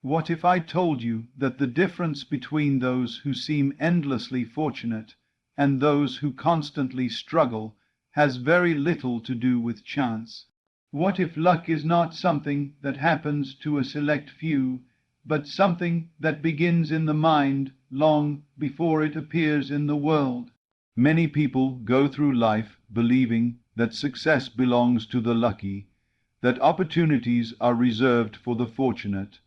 What if I told you that the difference between those who seem endlessly fortunate and those who constantly struggle has very little to do with chance? What if luck is not something that happens to a select few, but something that begins in the mind long before it appears in the world? Many people go through life believing that success belongs to the lucky, that opportunities are reserved for the fortunate,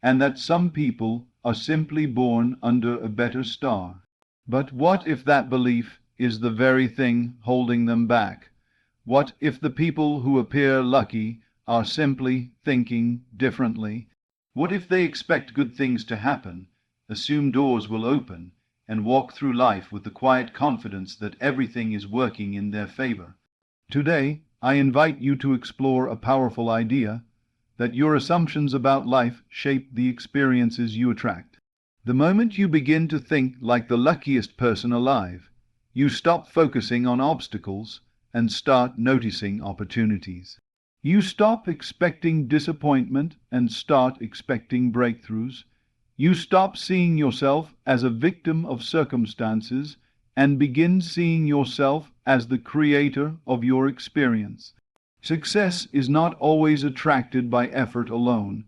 and that some people are simply born under a better star. But what if that belief is the very thing holding them back? What if the people who appear lucky are simply thinking differently? What if they expect good things to happen, assume doors will open, and walk through life with the quiet confidence that everything is working in their favor? Today, I invite you to explore a powerful idea, that your assumptions about life shape the experiences you attract. The moment you begin to think like the luckiest person alive, you stop focusing on obstacles and start noticing opportunities. You stop expecting disappointment and start expecting breakthroughs. You stop seeing yourself as a victim of circumstances and begin seeing yourself as the creator of your experience. Success is not always attracted by effort alone.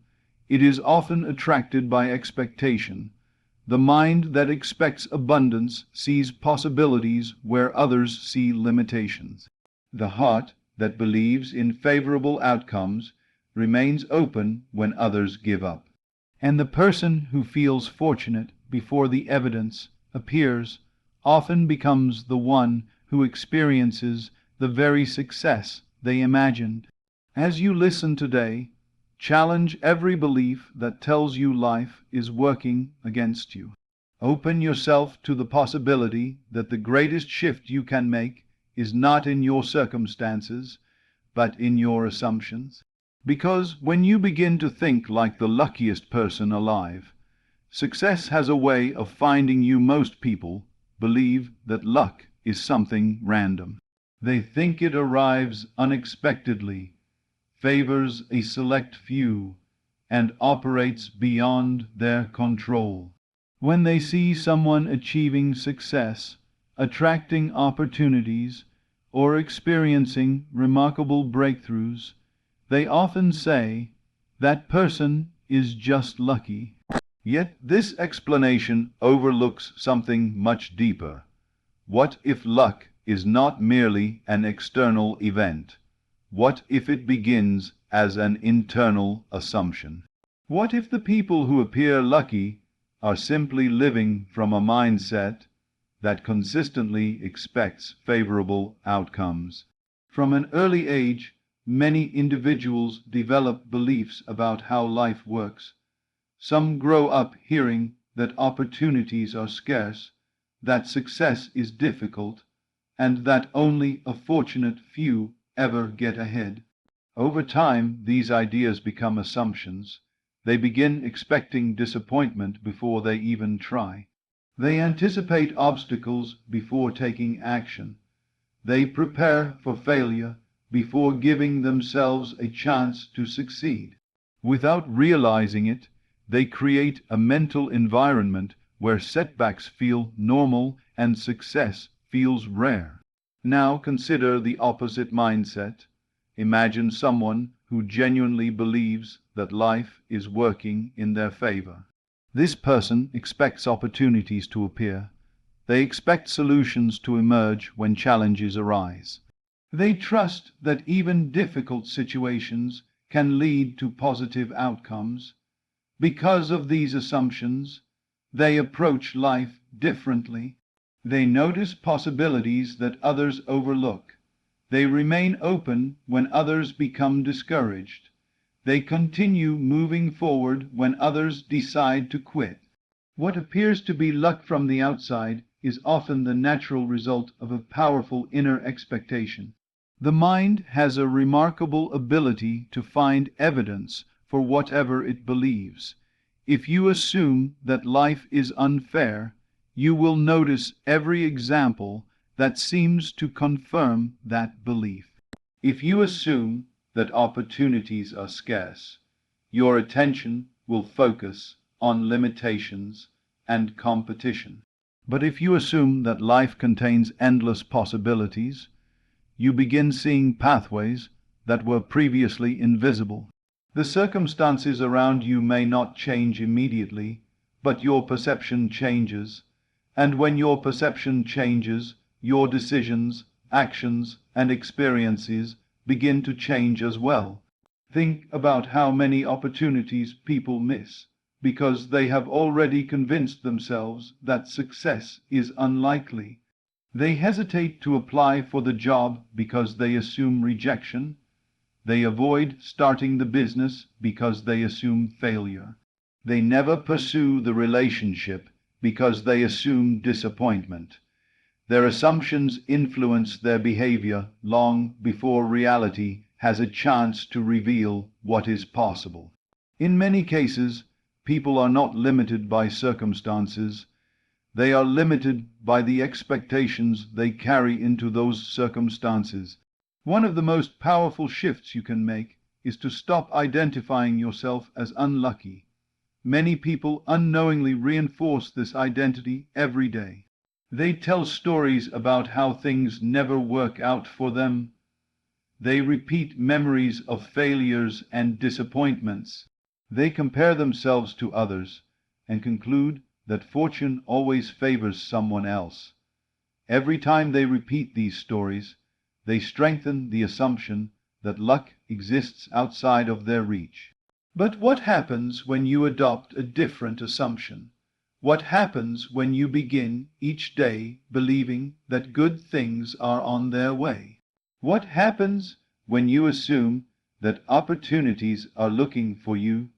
It is often attracted by expectation. The mind that expects abundance sees possibilities where others see limitations. The heart that believes in favorable outcomes remains open when others give up. And the person who feels fortunate before the evidence appears often becomes the one who experiences the very success they imagined. As you listen today, challenge every belief that tells you life is working against you. Open yourself to the possibility that the greatest shift you can make is not in your circumstances, but in your assumptions. Because when you begin to think like the luckiest person alive, success has a way of finding you. Most people believe that luck is something random. They think it arrives unexpectedly, favors a select few, and operates beyond their control. When they see someone achieving success, attracting opportunities, or experiencing remarkable breakthroughs, they often say, "That person is just lucky." Yet this explanation overlooks something much deeper. What if luck is not merely an external event? What if it begins as an internal assumption? What if the people who appear lucky are simply living from a mindset that consistently expects favorable outcomes? From an early age, many individuals develop beliefs about how life works. Some grow up hearing that opportunities are scarce, that success is difficult, and that only a fortunate few ever get ahead. Over time, these ideas become assumptions. They begin expecting disappointment before they even try. They anticipate obstacles before taking action. They prepare for failure before giving themselves a chance to succeed. Without realizing it, they create a mental environment where setbacks feel normal and success feels rare. Now consider the opposite mindset. Imagine someone who genuinely believes that life is working in their favor. This person expects opportunities to appear. They expect solutions to emerge when challenges arise. They trust that even difficult situations can lead to positive outcomes. Because of these assumptions, they approach life differently. They notice possibilities that others overlook. They remain open when others become discouraged. They continue moving forward when others decide to quit. What appears to be luck from the outside is often the natural result of a powerful inner expectation. The mind has a remarkable ability to find evidence for whatever it believes. If you assume that life is unfair, you will notice every example that seems to confirm that belief. If you assume that opportunities are scarce, your attention will focus on limitations and competition. But if you assume that life contains endless possibilities, you begin seeing pathways that were previously invisible. The circumstances around you may not change immediately, but your perception changes, and when your perception changes, your decisions, actions, and experiences begin to change as well. Think about how many opportunities people miss because they have already convinced themselves that success is unlikely. They hesitate to apply for the job because they assume rejection. They avoid starting the business because they assume failure. They never pursue the relationship because they assume disappointment. Their assumptions influence their behavior long before reality has a chance to reveal what is possible. In many cases, people are not limited by circumstances. They are limited by the expectations they carry into those circumstances. One of the most powerful shifts you can make is to stop identifying yourself as unlucky. Many people unknowingly reinforce this identity every day. They tell stories about how things never work out for them. They repeat memories of failures and disappointments. They compare themselves to others and conclude that fortune always favors someone else. Every time they repeat these stories, they strengthen the assumption that luck exists outside of their reach. But what happens when you adopt a different assumption? What happens when you begin each day believing that good things are on their way? What happens when you assume that opportunities are looking for you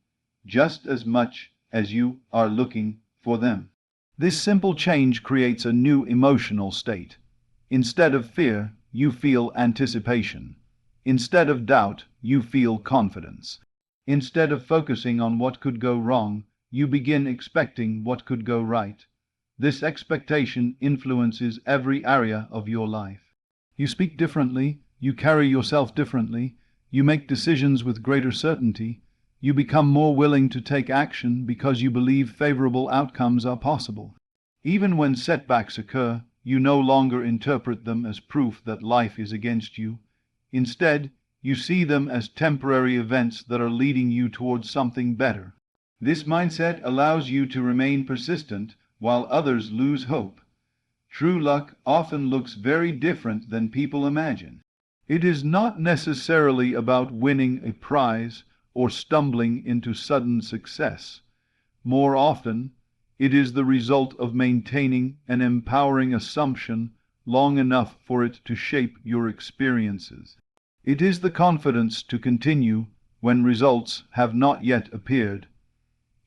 just as much as you are looking for them? This simple change creates a new emotional state. Instead of fear, you feel anticipation. Instead of doubt, you feel confidence. Instead of focusing on what could go wrong, you begin expecting what could go right. This expectation influences every area of your life. You speak differently, you carry yourself differently, you make decisions with greater certainty, you become more willing to take action because you believe favorable outcomes are possible. Even when setbacks occur, you no longer interpret them as proof that life is against you. Instead, you see them as temporary events that are leading you towards something better. This mindset allows you to remain persistent while others lose hope. True luck often looks very different than people imagine. It is not necessarily about winning a prize or stumbling into sudden success. More often, it is the result of maintaining an empowering assumption long enough for it to shape your experiences. It is the confidence to continue when results have not yet appeared.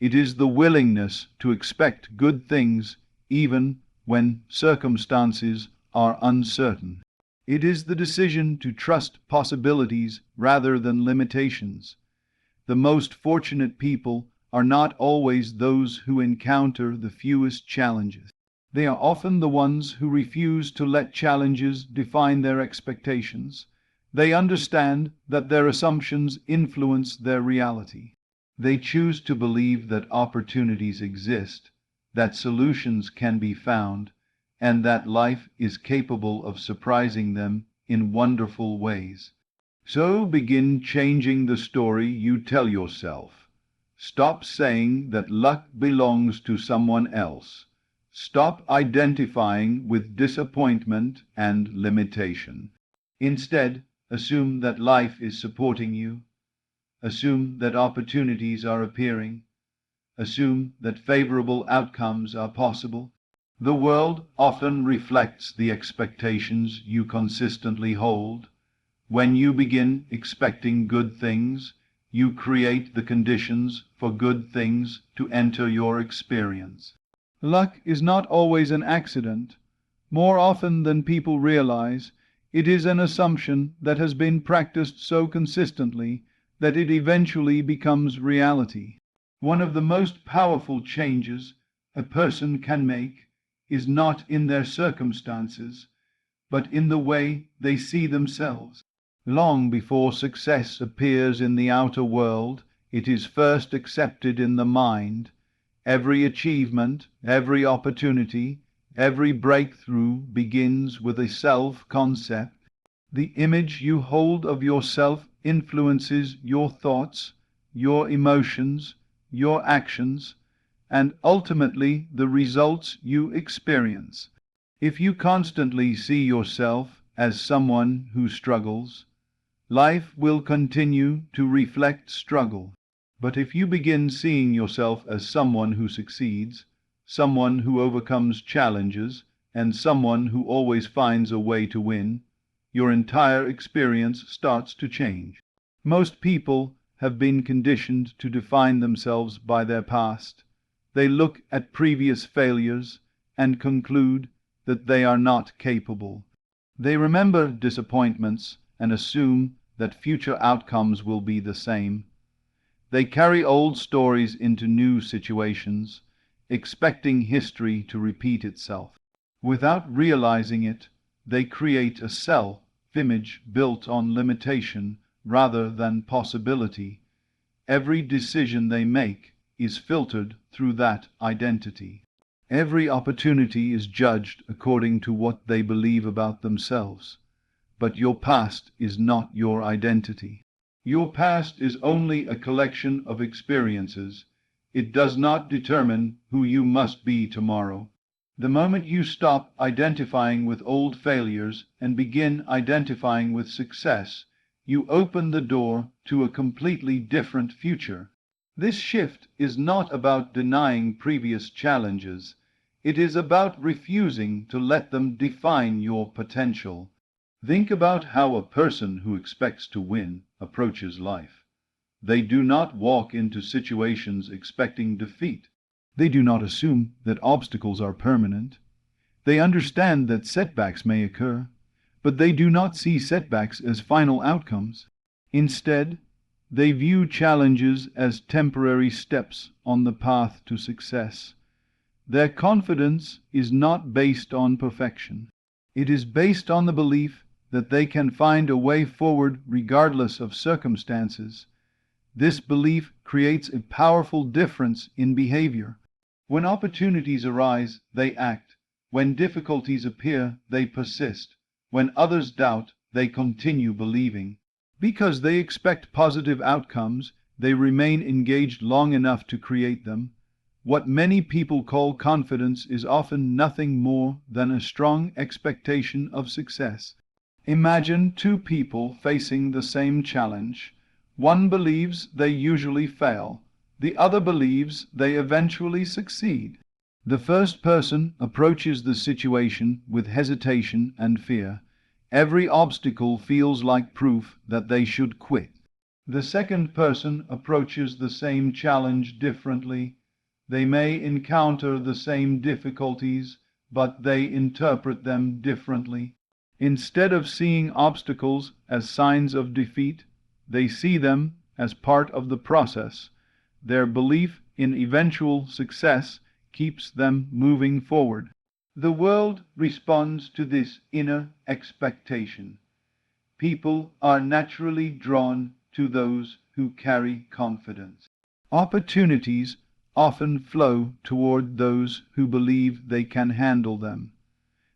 It is the willingness to expect good things even when circumstances are uncertain. It is the decision to trust possibilities rather than limitations. The most fortunate people are not always those who encounter the fewest challenges. They are often the ones who refuse to let challenges define their expectations. They understand that their assumptions influence their reality. They choose to believe that opportunities exist, that solutions can be found, and that life is capable of surprising them in wonderful ways. So begin changing the story you tell yourself. Stop saying that luck belongs to someone else. Stop identifying with disappointment and limitation. Instead, assume that life is supporting you. Assume that opportunities are appearing. Assume that favorable outcomes are possible. The world often reflects the expectations you consistently hold. When you begin expecting good things, you create the conditions for good things to enter your experience. Luck is not always an accident. More often than people realize, it is an assumption that has been practiced so consistently that it eventually becomes reality. One of the most powerful changes a person can make is not in their circumstances, but in the way they see themselves. Long before success appears in the outer world, It is first accepted in the mind. Every achievement, every opportunity, every breakthrough begins with a self-concept. The image you hold of yourself influences your thoughts, your emotions, your actions, and ultimately the results you experience. If you constantly see yourself as someone who struggles, life will continue to reflect struggle. But if you begin seeing yourself as someone who succeeds, someone who overcomes challenges, and someone who always finds a way to win, your entire experience starts to change. Most people have been conditioned to define themselves by their past. They look at previous failures and conclude that they are not capable. They remember disappointments and assume that future outcomes will be the same. They carry old stories into new situations, expecting history to repeat itself. Without realizing it, they create a self-image built on limitation rather than possibility. Every decision they make is filtered through that identity. Every opportunity is judged according to what they believe about themselves. But your past is not your identity. Your past is only a collection of experiences. It does not determine who you must be tomorrow. The moment you stop identifying with old failures and begin identifying with success, you open the door to a completely different future. This shift is not about denying previous challenges. It is about refusing to let them define your potential. Think about how a person who expects to win approaches life. They do not walk into situations expecting defeat. They do not assume that obstacles are permanent. They understand that setbacks may occur, but they do not see setbacks as final outcomes. Instead, they view challenges as temporary steps on the path to success. Their confidence is not based on perfection. It is based on the belief that they can find a way forward regardless of circumstances. This belief creates a powerful difference in behavior. When opportunities arise, they act. When difficulties appear, they persist. When others doubt, they continue believing. Because they expect positive outcomes, they remain engaged long enough to create them. What many people call confidence is often nothing more than a strong expectation of success. Imagine two people facing the same challenge. One believes they usually fail. The other believes they eventually succeed. The first person approaches the situation with hesitation and fear. Every obstacle feels like proof that they should quit. The second person approaches the same challenge differently. They may encounter the same difficulties, but they interpret them differently. Instead of seeing obstacles as signs of defeat, they see them as part of the process. Their belief in eventual success keeps them moving forward. The world responds to this inner expectation. People are naturally drawn to those who carry confidence. Opportunities often flow toward those who believe they can handle them.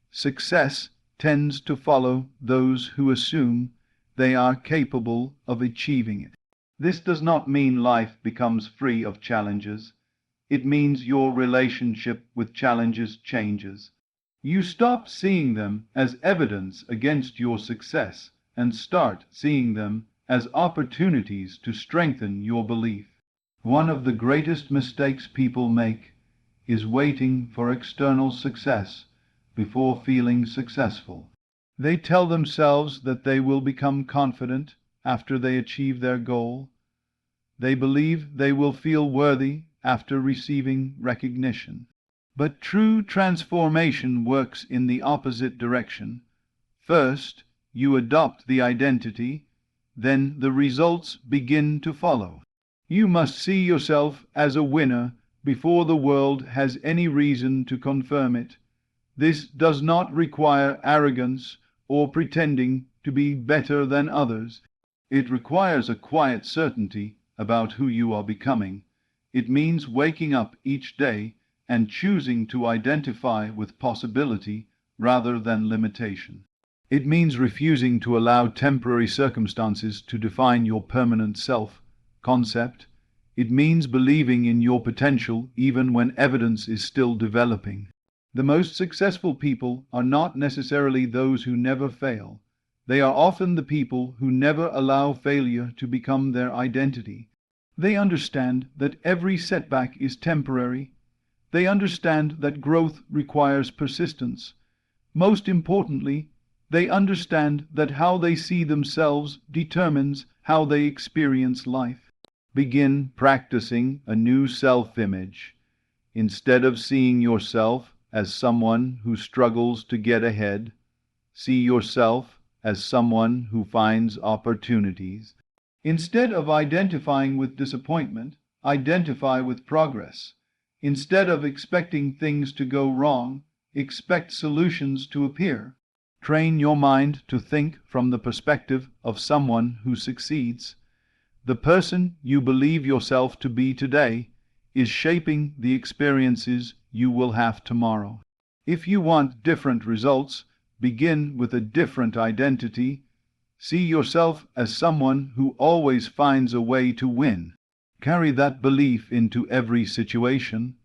Success tends to follow those who assume they are capable of achieving it. This does not mean life becomes free of challenges. It means your relationship with challenges changes. You stop seeing them as evidence against your success and start seeing them as opportunities to strengthen your belief. One of the greatest mistakes people make is waiting for external success before feeling successful. They tell themselves that they will become confident after they achieve their goal. They believe they will feel worthy after receiving recognition. But true transformation works in the opposite direction. First, you adopt the identity, then the results begin to follow. You must see yourself as a winner before the world has any reason to confirm it. This does not require arrogance or pretending to be better than others. It requires a quiet certainty about who you are becoming. It means waking up each day and choosing to identify with possibility rather than limitation. It means refusing to allow temporary circumstances to define your permanent self-concept. It means believing in your potential even when evidence is still developing. The most successful people are not necessarily those who never fail. They are often the people who never allow failure to become their identity. They understand that every setback is temporary. They understand that growth requires persistence. Most importantly, they understand that how they see themselves determines how they experience life. Begin practicing a new self-image. Instead of seeing yourself as someone who struggles to get ahead, see yourself as someone who finds opportunities. Instead of identifying with disappointment, identify with progress. Instead of expecting things to go wrong, expect solutions to appear. Train your mind to think from the perspective of someone who succeeds. The person you believe yourself to be today is shaping the experiences you will have tomorrow. If you want different results, begin with a different identity. See yourself as someone who always finds a way to win. Carry that belief into every situation.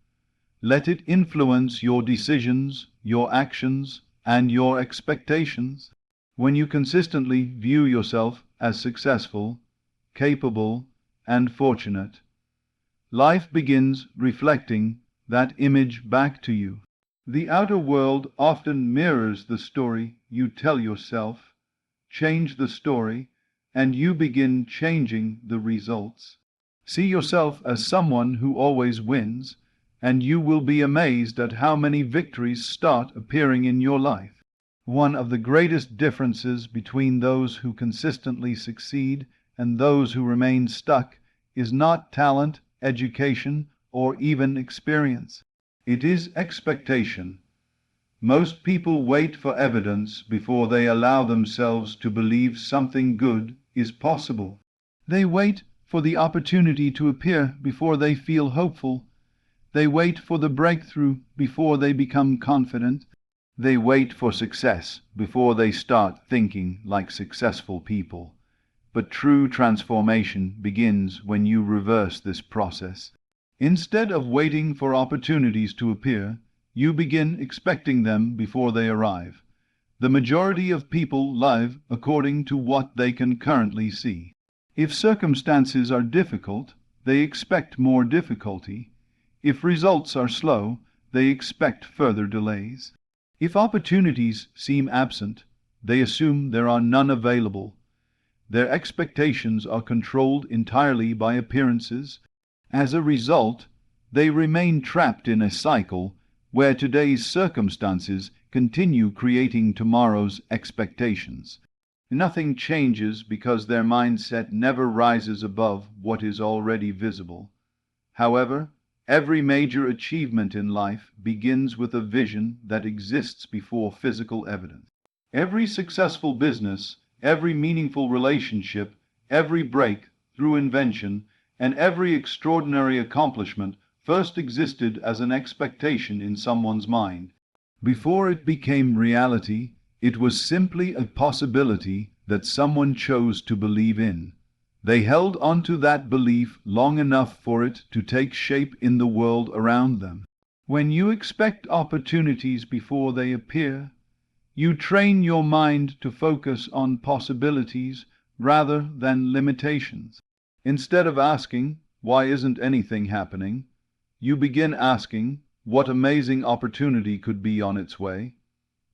Let it influence your decisions, your actions, and your expectations. When you consistently view yourself as successful, capable, and fortunate, life begins reflecting that image back to you. The outer world often mirrors the story you tell yourself. Change the story, and you begin changing the results. See yourself as someone who always wins, and you will be amazed at how many victories start appearing in your life. One of the greatest differences between those who consistently succeed and those who remain stuck is not talent, education, or even experience. It is expectation. Most people wait for evidence before they allow themselves to believe something good is possible. They wait for the opportunity to appear before they feel hopeful. They wait for the breakthrough before they become confident. They wait for success before they start thinking like successful people. But true transformation begins when you reverse this process. Instead of waiting for opportunities to appear, you begin expecting them before they arrive. The majority of people live according to what they can currently see. If circumstances are difficult, they expect more difficulty. If results are slow, they expect further delays. If opportunities seem absent, they assume there are none available. Their expectations are controlled entirely by appearances. As a result, they remain trapped in a cycle where today's circumstances continue creating tomorrow's expectations. Nothing changes because their mindset never rises above what is already visible. However, every major achievement in life begins with a vision that exists before physical evidence. Every successful business, every meaningful relationship, every breakthrough invention, and every extraordinary accomplishment first existed as an expectation in someone's mind. Before it became reality, it was simply a possibility that someone chose to believe in. They held onto that belief long enough for it to take shape in the world around them. When you expect opportunities before they appear, you train your mind to focus on possibilities rather than limitations. Instead of asking, "Why isn't anything happening?" you begin asking, "What amazing opportunity could be on its way?"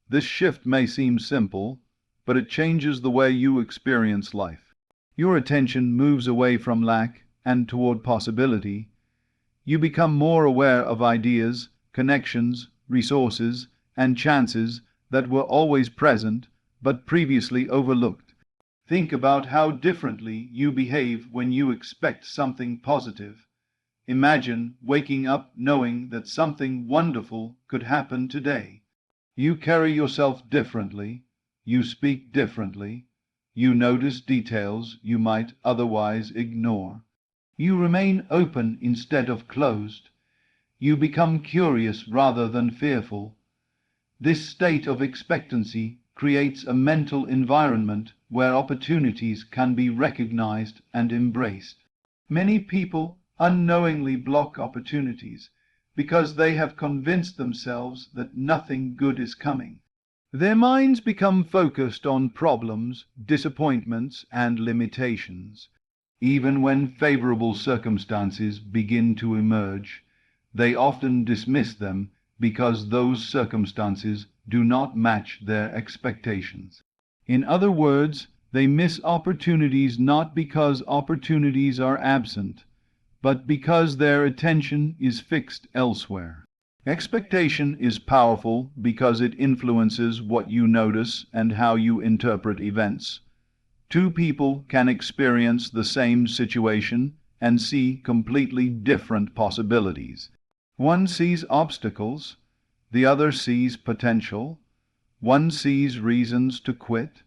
This shift may seem simple, but it changes the way you experience life. Your attention moves away from lack and toward possibility. You become more aware of ideas, connections, resources, and chances that were always present but previously overlooked. Think about how differently you behave when you expect something positive. Imagine waking up knowing that something wonderful could happen today. You carry yourself differently, you speak differently, you notice details you might otherwise ignore. You remain open instead of closed. You become curious rather than fearful. This state of expectancy creates a mental environment where opportunities can be recognized and embraced. Many people unknowingly block opportunities because they have convinced themselves that nothing good is coming. Their minds become focused on problems, disappointments, and limitations. Even when favorable circumstances begin to emerge, they often dismiss them because those circumstances do not match their expectations. In other words, they miss opportunities not because opportunities are absent, but because their attention is fixed elsewhere. Expectation is powerful because it influences what you notice and how you interpret events. Two people can experience the same situation and see completely different possibilities. One sees obstacles, the other sees potential. One sees reasons to quit,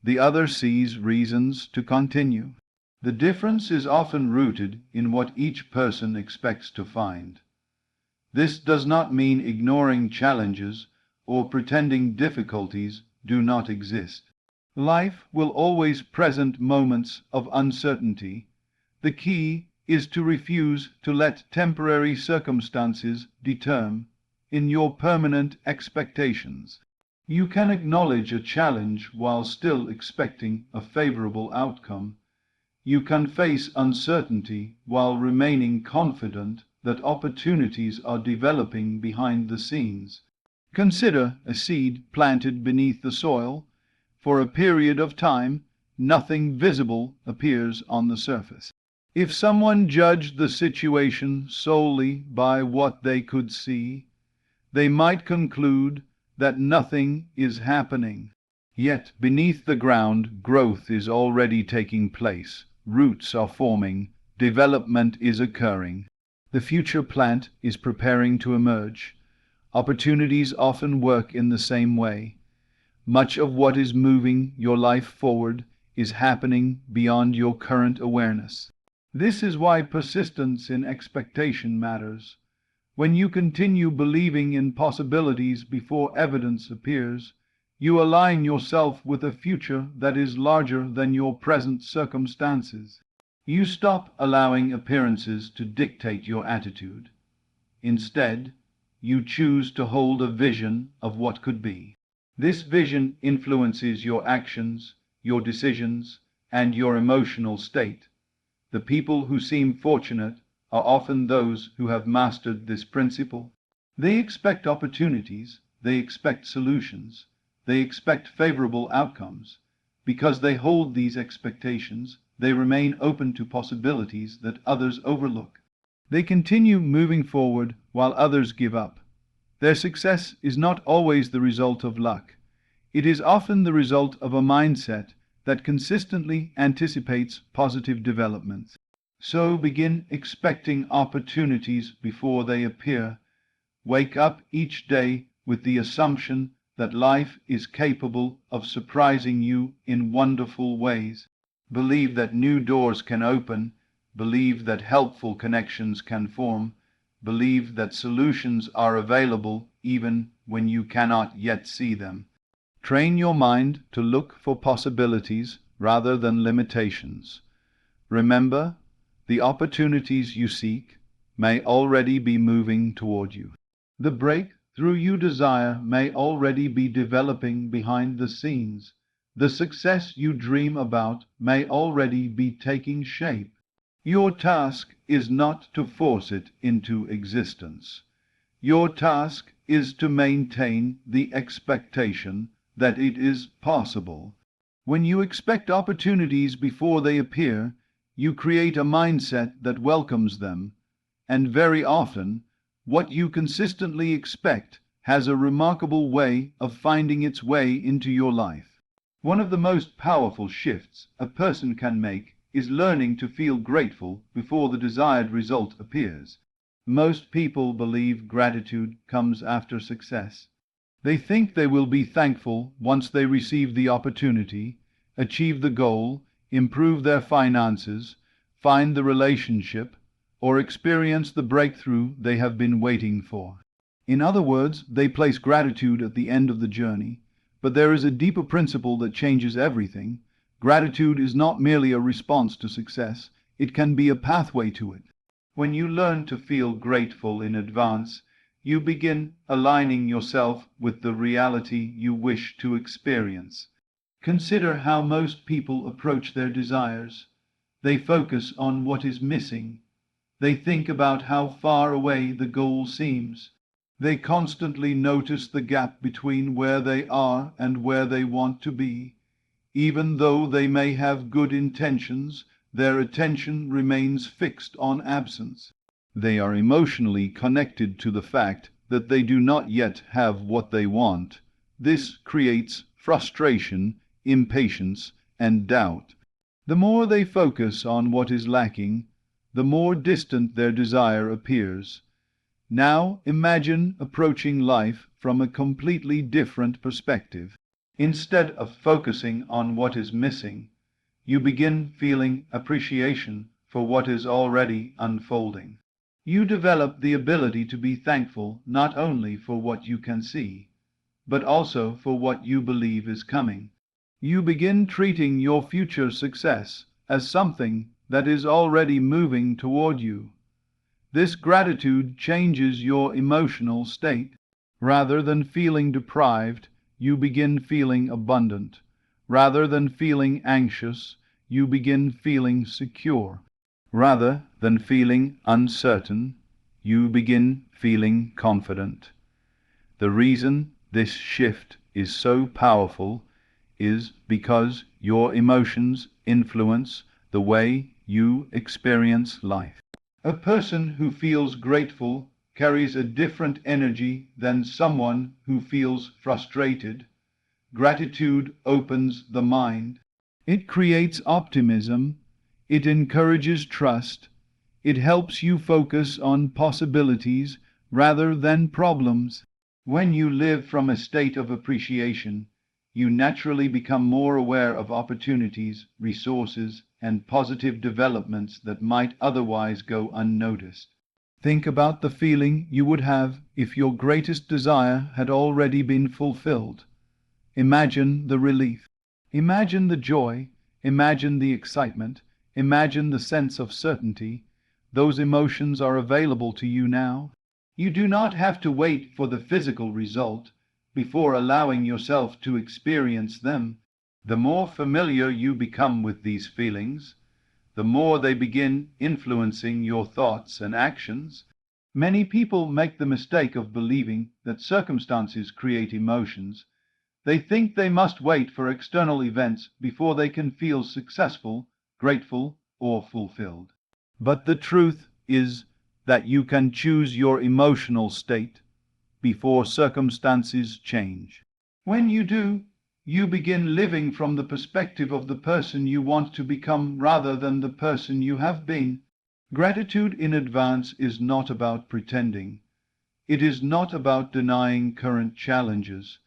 the other sees reasons to continue. The difference is often rooted in what each person expects to find. This does not mean ignoring challenges or pretending difficulties do not exist. Life will always present moments of uncertainty. The key is to refuse to let temporary circumstances determine your permanent expectations. You can acknowledge a challenge while still expecting a favorable outcome. You can face uncertainty while remaining confident that opportunities are developing behind the scenes. Consider a seed planted beneath the soil. For a period of time, nothing visible appears on the surface. If someone judged the situation solely by what they could see, they might conclude that nothing is happening. Yet beneath the ground, growth is already taking place. Roots are forming. Development is occurring. The future plant is preparing to emerge. Opportunities often work in the same way. Much of what is moving your life forward is happening beyond your current awareness. This is why persistence in expectation matters. When you continue believing in possibilities before evidence appears, you align yourself with a future that is larger than your present circumstances. You stop allowing appearances to dictate your attitude. Instead, you choose to hold a vision of what could be. This vision influences your actions, your decisions, and your emotional state. The people who seem fortunate are often those who have mastered this principle. They expect opportunities, they expect solutions, they expect favorable outcomes. Because they hold these expectations, they remain open to possibilities that others overlook. They continue moving forward while others give up. Their success is not always the result of luck. It is often the result of a mindset that consistently anticipates positive developments. So begin expecting opportunities before they appear. Wake up each day with the assumption that life is capable of surprising you in wonderful ways. Believe that new doors can open. Believe that helpful connections can form. Believe that solutions are available even when you cannot yet see them. Train your mind to look for possibilities rather than limitations. Remember, the opportunities you seek may already be moving toward you. The breakthrough you desire may already be developing behind the scenes. The success you dream about may already be taking shape. Your task is not to force it into existence. Your task is to maintain the expectation that it is possible. When you expect opportunities before they appear, you create a mindset that welcomes them, and very often, what you consistently expect has a remarkable way of finding its way into your life. One of the most powerful shifts a person can make is learning to feel grateful before the desired result appears. Most people believe gratitude comes after success. They think they will be thankful once they receive the opportunity, achieve the goal, improve their finances, find the relationship, or experience the breakthrough they have been waiting for. In other words, they place gratitude at the end of the journey, but there is a deeper principle that changes everything. Gratitude is not merely a response to success, it can be a pathway to it. When you learn to feel grateful in advance, you begin aligning yourself with the reality you wish to experience. Consider how most people approach their desires. They focus on what is missing. They think about how far away the goal seems. They constantly notice the gap between where they are and where they want to be. Even though they may have good intentions, their attention remains fixed on absence. They are emotionally connected to the fact that they do not yet have what they want. This creates frustration, impatience, and doubt. The more they focus on what is lacking, the more distant their desire appears. Now imagine approaching life from a completely different perspective. Instead of focusing on what is missing, you begin feeling appreciation for what is already unfolding. You develop the ability to be thankful not only for what you can see, but also for what you believe is coming. You begin treating your future success as something that is already moving toward you. This gratitude changes your emotional state. Rather than feeling deprived, you begin feeling abundant. Rather than feeling anxious, you begin feeling secure. Rather than feeling uncertain, you begin feeling confident. The reason this shift is so powerful is because your emotions influence the way you experience life. A person who feels grateful carries a different energy than someone who feels frustrated. Gratitude opens the mind. It creates optimism. It encourages trust. It helps you focus on possibilities rather than problems. When you live from a state of appreciation, you naturally become more aware of opportunities, resources, and positive developments that might otherwise go unnoticed. Think about the feeling you would have if your greatest desire had already been fulfilled. Imagine the relief. Imagine the joy. Imagine the excitement. Imagine the sense of certainty. Those emotions are available to you now. You do not have to wait for the physical result before allowing yourself to experience them. The more familiar you become with these feelings, the more they begin influencing your thoughts and actions. Many people make the mistake of believing that circumstances create emotions. They think they must wait for external events before they can feel successful, grateful, or fulfilled. But the truth is that you can choose your emotional state before circumstances change. When you do, you begin living from the perspective of the person you want to become rather than the person you have been. Gratitude in advance is not about pretending. It is not about denying current challenges.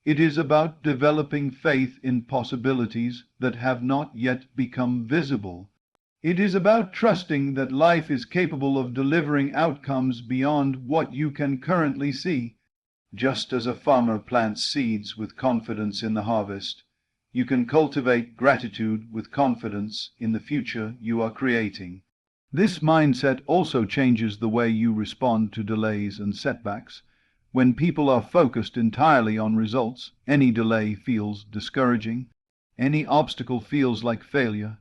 It is about developing faith in possibilities that have not yet become visible. It is about trusting that life is capable of delivering outcomes beyond what you can currently see. Just as a farmer plants seeds with confidence in the harvest, you can cultivate gratitude with confidence in the future you are creating. This mindset also changes the way you respond to delays and setbacks. When people are focused entirely on results, any delay feels discouraging. Any obstacle feels like failure.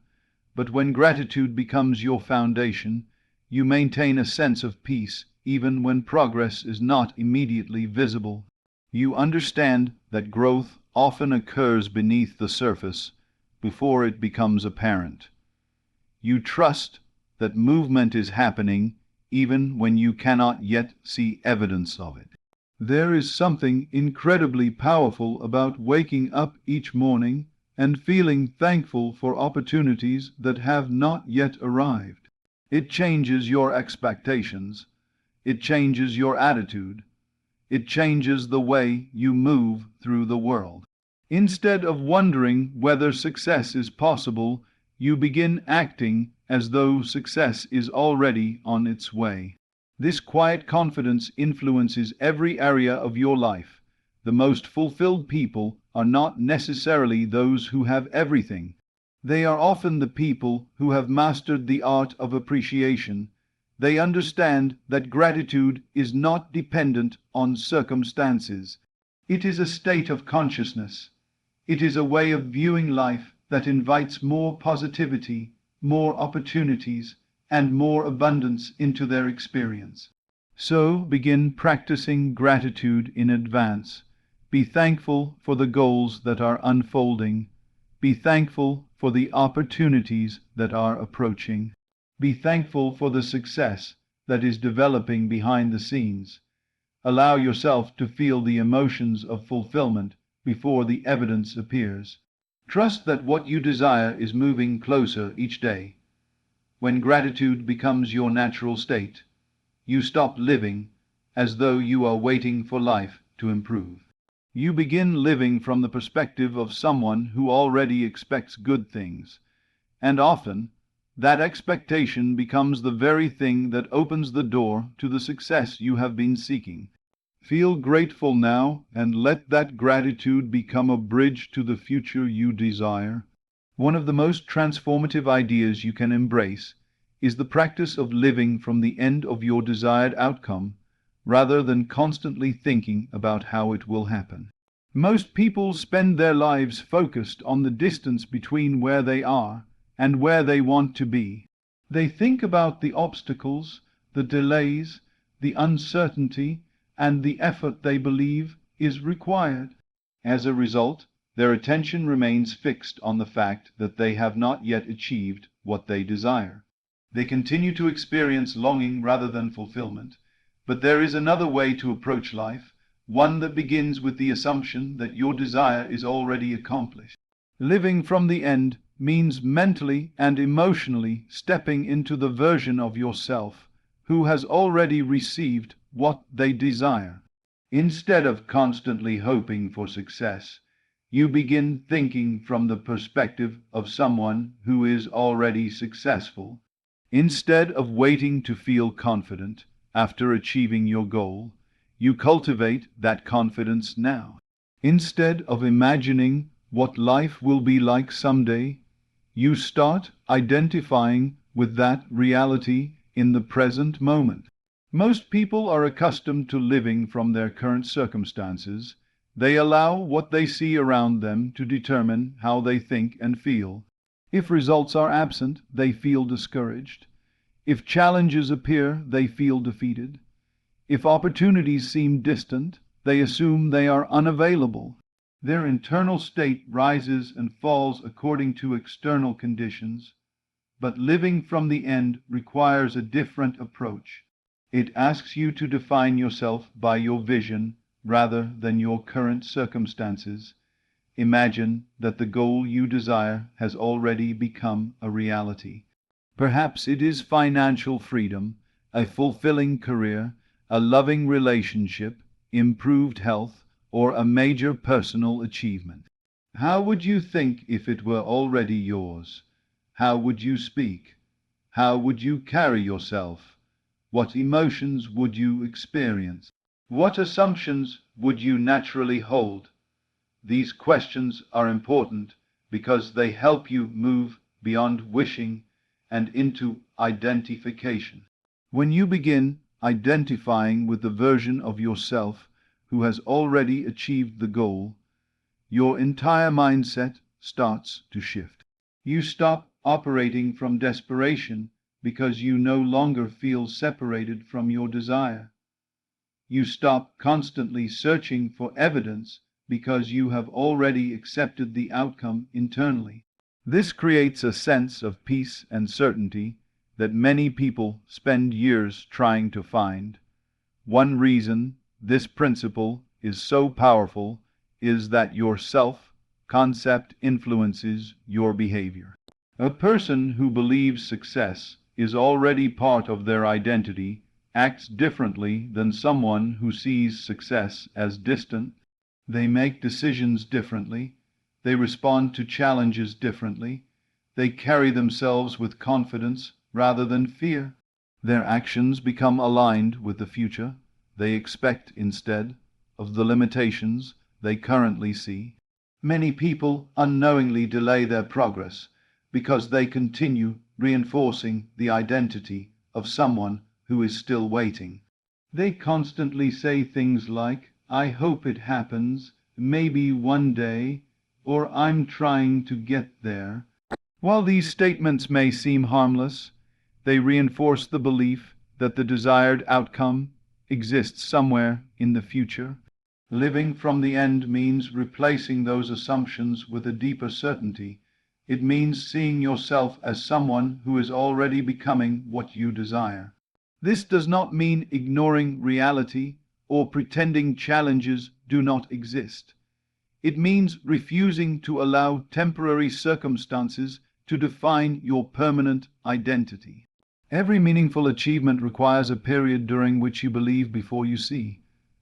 But when gratitude becomes your foundation, you maintain a sense of peace even when progress is not immediately visible. You understand that growth often occurs beneath the surface before it becomes apparent. You trust that movement is happening even when you cannot yet see evidence of it. There is something incredibly powerful about waking up each morning and feeling thankful for opportunities that have not yet arrived. It changes your expectations. It changes your attitude. It changes the way you move through the world. Instead of wondering whether success is possible, you begin acting as though success is already on its way. This quiet confidence influences every area of your life. The most fulfilled people are not necessarily those who have everything. They are often the people who have mastered the art of appreciation. They understand that gratitude is not dependent on circumstances. It is a state of consciousness. It is a way of viewing life that invites more positivity, more opportunities, and more abundance into their experience. So begin practicing gratitude in advance. Be thankful for the goals that are unfolding. Be thankful for the opportunities that are approaching. Be thankful for the success that is developing behind the scenes. Allow yourself to feel the emotions of fulfillment before the evidence appears. Trust that what you desire is moving closer each day. When gratitude becomes your natural state, you stop living as though you are waiting for life to improve. You begin living from the perspective of someone who already expects good things, and often that expectation becomes the very thing that opens the door to the success you have been seeking. Feel grateful now, and let that gratitude become a bridge to the future you desire. One of the most transformative ideas you can embrace is the practice of living from the end of your desired outcome, rather than constantly thinking about how it will happen. Most people spend their lives focused on the distance between where they are and where they want to be. They think about the obstacles, the delays, the uncertainty, and the effort they believe is required. As a result, their attention remains fixed on the fact that they have not yet achieved what they desire. They continue to experience longing rather than fulfillment. But there is another way to approach life, one that begins with the assumption that your desire is already accomplished. Living from the end means mentally and emotionally stepping into the version of yourself who has already received what they desire. Instead of constantly hoping for success, you begin thinking from the perspective of someone who is already successful. Instead of waiting to feel confident after achieving your goal, you cultivate that confidence now. Instead of imagining what life will be like someday, you start identifying with that reality in the present moment. Most people are accustomed to living from their current circumstances. They allow what they see around them to determine how they think and feel. If results are absent, they feel discouraged. If challenges appear, they feel defeated. If opportunities seem distant, they assume they are unavailable. Their internal state rises and falls according to external conditions. But living from the end requires a different approach. It asks you to define yourself by your vision rather than your current circumstances. Imagine that the goal you desire has already become a reality. Perhaps it is financial freedom, a fulfilling career, a loving relationship, improved health, or a major personal achievement. How would you think if it were already yours? How would you speak? How would you carry yourself? What emotions would you experience? What assumptions would you naturally hold? These questions are important because they help you move beyond wishing and into identification. When you begin identifying with the version of yourself who has already achieved the goal, your entire mindset starts to shift. You stop operating from desperation because you no longer feel separated from your desire. You stop constantly searching for evidence because you have already accepted the outcome internally. This creates a sense of peace and certainty that many people spend years trying to find. One reason this principle is so powerful is that your self-concept influences your behavior. A person who believes success is already part of their identity acts differently than someone who sees success as distant. They make decisions differently. They respond to challenges differently. They carry themselves with confidence rather than fear. Their actions become aligned with the future they expect instead of the limitations they currently see. Many people unknowingly delay their progress because they continue reinforcing the identity of someone who is still waiting. They constantly say things like, "I hope it happens, maybe one day," or "I'm trying to get there." While these statements may seem harmless, they reinforce the belief that the desired outcome exists somewhere in the future. Living from the end means replacing those assumptions with a deeper certainty. It means seeing yourself as someone who is already becoming what you desire. This does not mean ignoring reality or pretending challenges do not exist. It means refusing to allow temporary circumstances to define your permanent identity. Every meaningful achievement requires a period during which you believe before you see.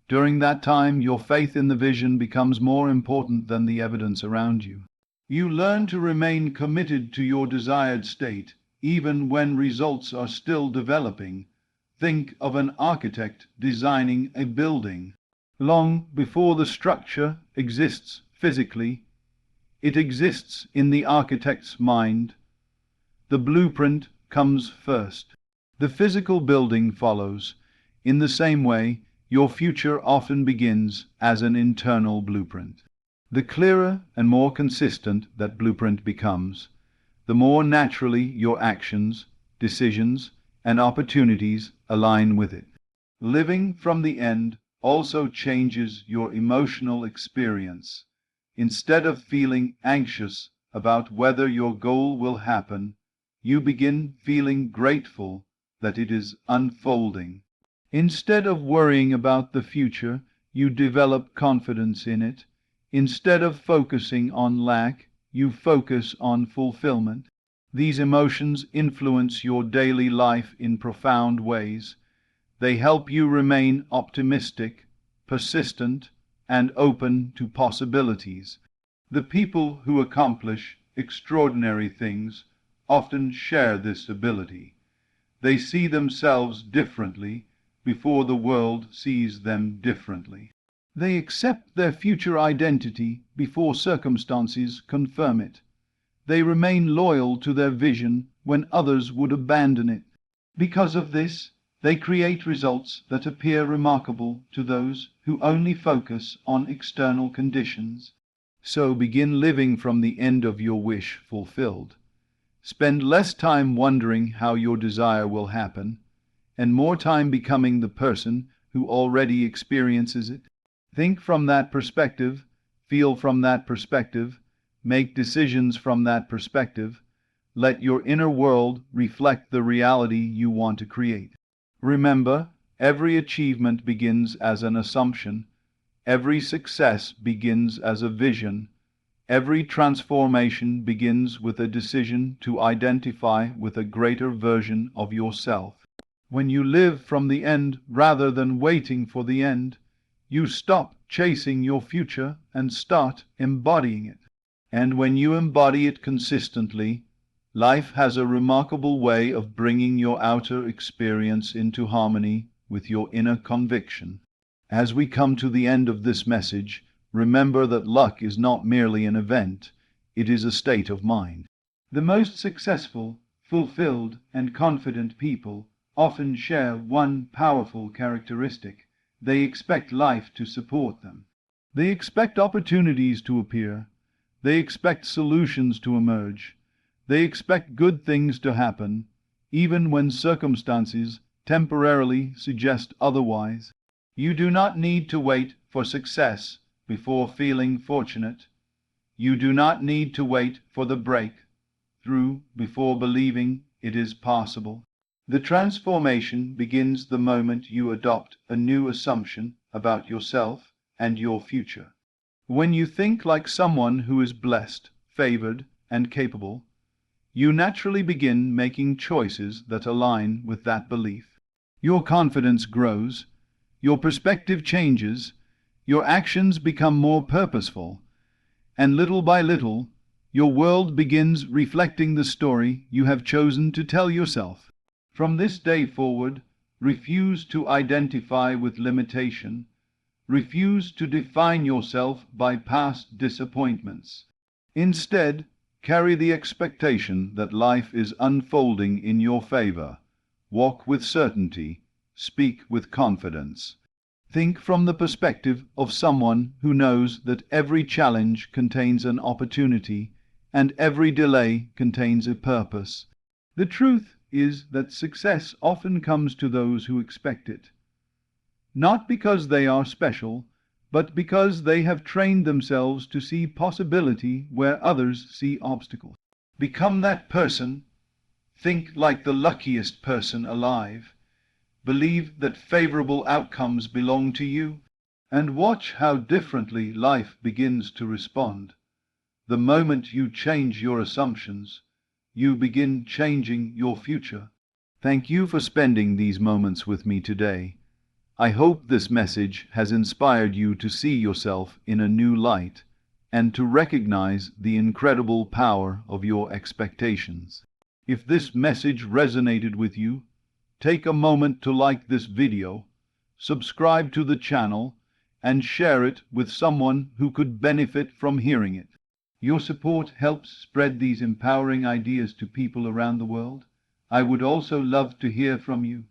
During that time, your faith in the vision becomes more important than the evidence around you. You learn to remain committed to your desired state, even when results are still developing. Think of an architect designing a building. Long before the structure exists physically, it exists in the architect's mind. The blueprint comes first. The physical building follows. In the same way, your future often begins as an internal blueprint. The clearer and more consistent that blueprint becomes, the more naturally your actions, decisions, and opportunities align with it. Living from the end also changes your emotional experience. Instead of feeling anxious about whether your goal will happen, you begin feeling grateful that it is unfolding. Instead of worrying about the future, you develop confidence in it. Instead of focusing on lack, you focus on fulfillment. These emotions influence your daily life in profound ways. They help you remain optimistic, persistent, and open to possibilities. The people who accomplish extraordinary things often share this ability. They see themselves differently before the world sees them differently. They accept their future identity before circumstances confirm it. They remain loyal to their vision when others would abandon it. Because of this, they create results that appear remarkable to those who only focus on external conditions. So begin living from the end of your wish fulfilled. Spend less time wondering how your desire will happen, and more time becoming the person who already experiences it. Think from that perspective, feel from that perspective, make decisions from that perspective. Let your inner world reflect the reality you want to create. Remember, every achievement begins as an assumption. Every success begins as a vision. Every transformation begins with a decision to identify with a greater version of yourself. When you live from the end rather than waiting for the end, you stop chasing your future and start embodying it. And when you embody it consistently, life has a remarkable way of bringing your outer experience into harmony with your inner conviction. As we come to the end of this message, remember that luck is not merely an event, it is a state of mind. The most successful, fulfilled, and confident people often share one powerful characteristic. They expect life to support them. They expect opportunities to appear. They expect solutions to emerge. They expect good things to happen, even when circumstances temporarily suggest otherwise. You do not need to wait for success before feeling fortunate. You do not need to wait for the breakthrough before believing it is possible. The transformation begins the moment you adopt a new assumption about yourself and your future. When you think like someone who is blessed, favored, and capable, you naturally begin making choices that align with that belief. Your confidence grows, your perspective changes, your actions become more purposeful, and little by little, Your world begins reflecting the story you have chosen to tell yourself. From this day forward, refuse to identify with limitation. Refuse to define yourself by past disappointments. Instead, carry the expectation that life is unfolding in your favor. Walk with certainty. Speak with confidence. Think from the perspective of someone who knows that every challenge contains an opportunity and every delay contains a purpose. The truth is that success often comes to those who expect it, not because they are special, but because they have trained themselves to see possibility where others see obstacles. Become that person. Think like the luckiest person alive. Believe that favorable outcomes belong to you, and watch how differently life begins to respond. The moment you change your assumptions, you begin changing your future. Thank you for spending these moments with me today. I hope this message has inspired you to see yourself in a new light and to recognize the incredible power of your expectations. If this message resonated with you, take a moment to like this video, subscribe to the channel, and share it with someone who could benefit from hearing it. Your support helps spread these empowering ideas to people around the world. I would also love to hear from you.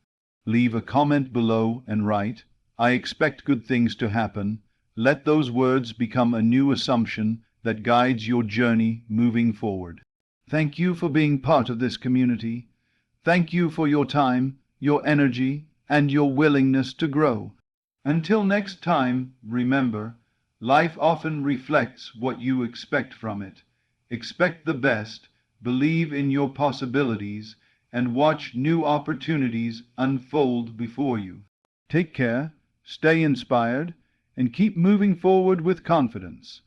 Leave a comment below and write, "I expect good things to happen." Let those words become a new assumption that guides your journey moving forward. Thank you for being part of this community. Thank you for your time, your energy, and your willingness to grow. Until next time, remember, life often reflects what you expect from it. Expect the best, believe in your possibilities, and watch new opportunities unfold before you. Take care, stay inspired, and keep moving forward with confidence.